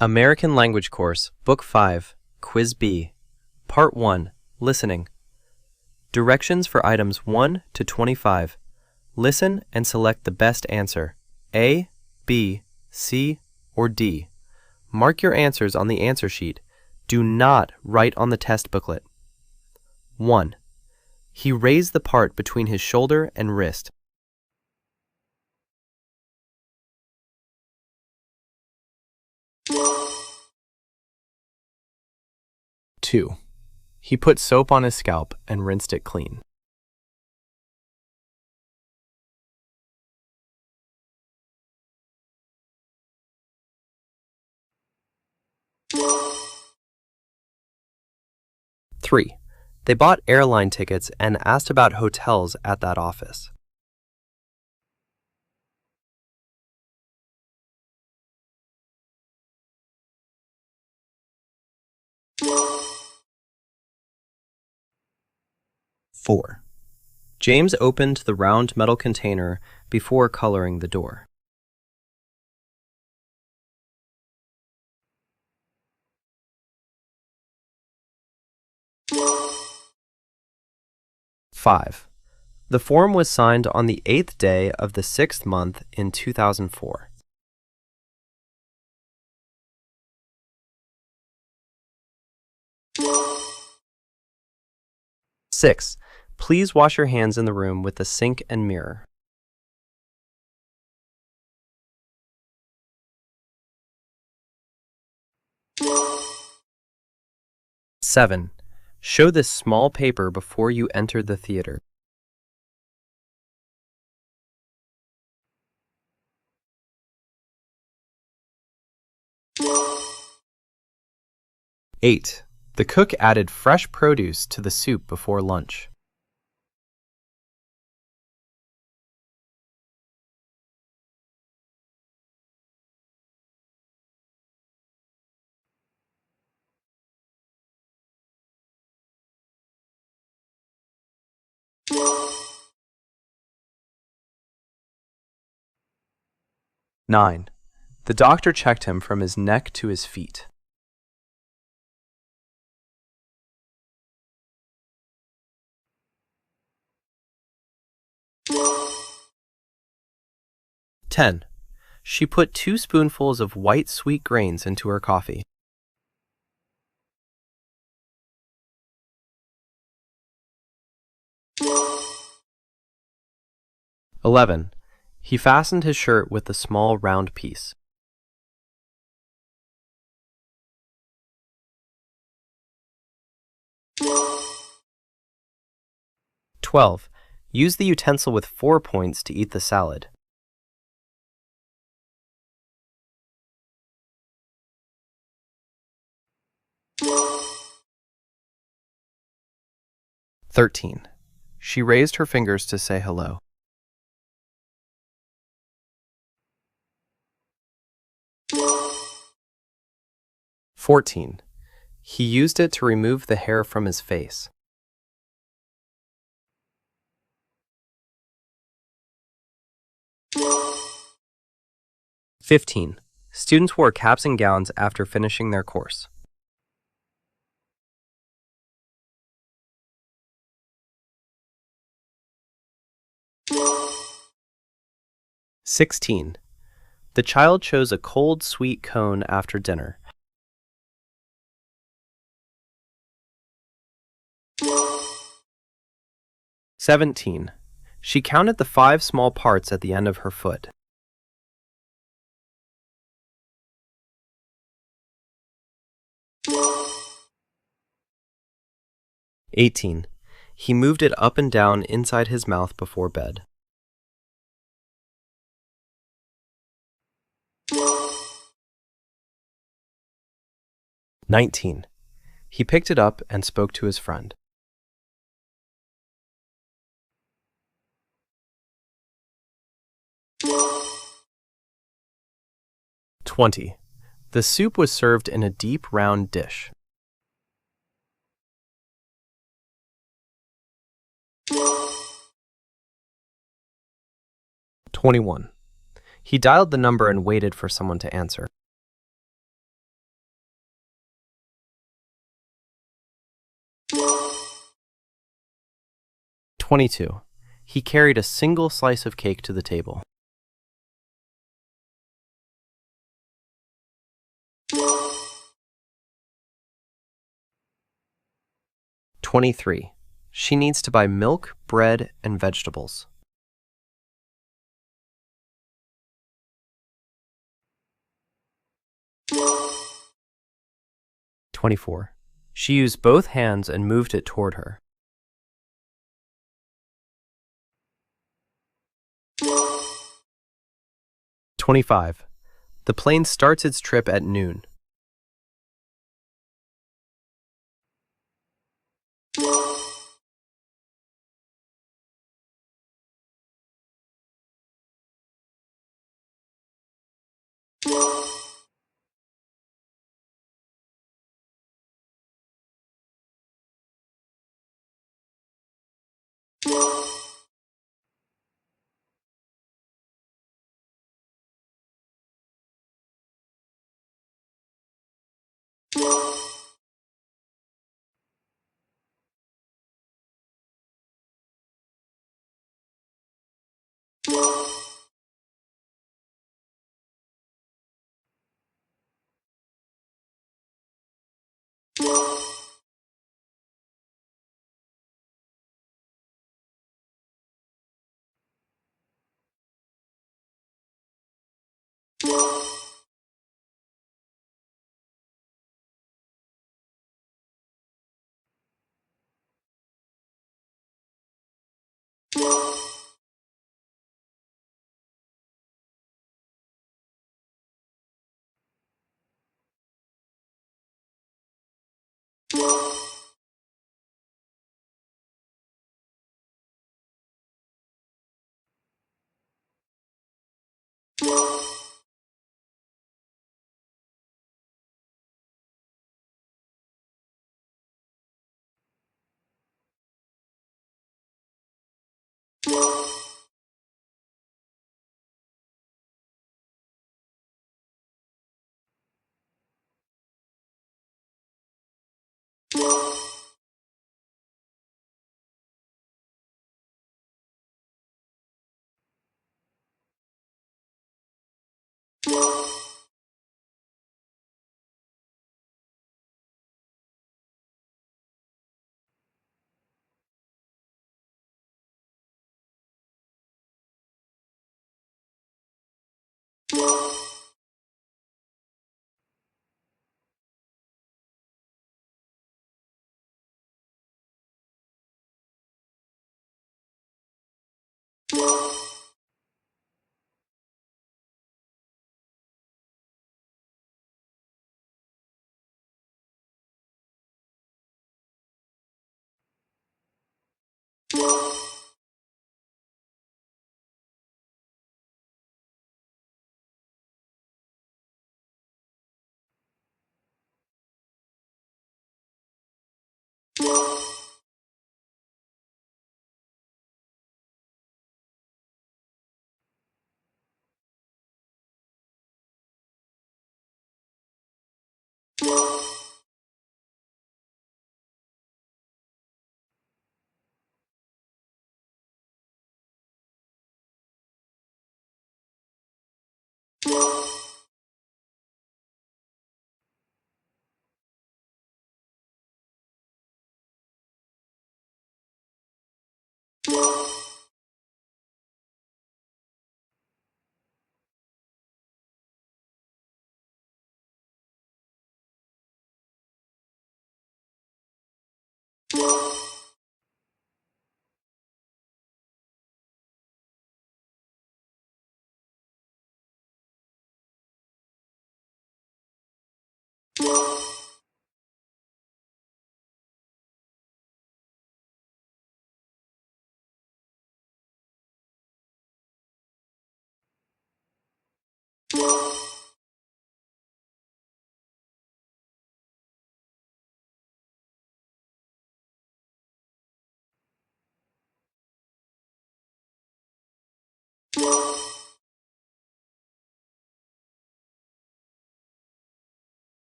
American Language Course, Book 5, Quiz B, Part 1, Listening. Directions for items 1 to 25. Listen and select the best answer, A, B, C, or D. Mark your answers on the answer sheet. Do not write on the test booklet. 1. He raised the part between his shoulder and wrist. 2. He put soap on his scalp and rinsed it clean. 3. They bought airline tickets and asked about hotels at that office. 4. James opened the round metal container before coloring the door. 5. The form was signed on the 8th day of the 6th month in 2004. 6. Please wash your hands in the room with the sink and mirror. 7. Show this small paper before you enter the theater. 8. The cook added fresh produce to the soup before lunch. 9. The doctor checked him from his neck to his feet. 10. She put 2 spoonfuls of white sweet grains into her coffee. 11. He fastened his shirt with a small round piece. 12. Use the utensil with 4 points to eat the salad. 13. She raised her fingers to say hello. 14. He used it to remove the hair from his face. 15. Students wore caps and gowns after finishing their course. 16. The child chose a cold, sweet cone after dinner. 17. She counted the 5 small parts at the end of her foot. 18. He moved it up and down inside his mouth before bed. 19. He picked it up and spoke to his friend. 20. The soup was served in a deep round dish. 21. He dialed the number and waited for someone to answer. 22. He carried a single slice of cake to the table. 23. She needs to buy milk, bread, and vegetables. 24. She used both hands and moved it toward her. 25. The plane starts its trip at noon.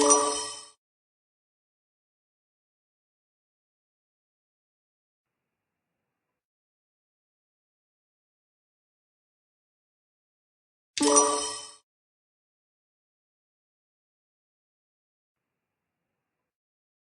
you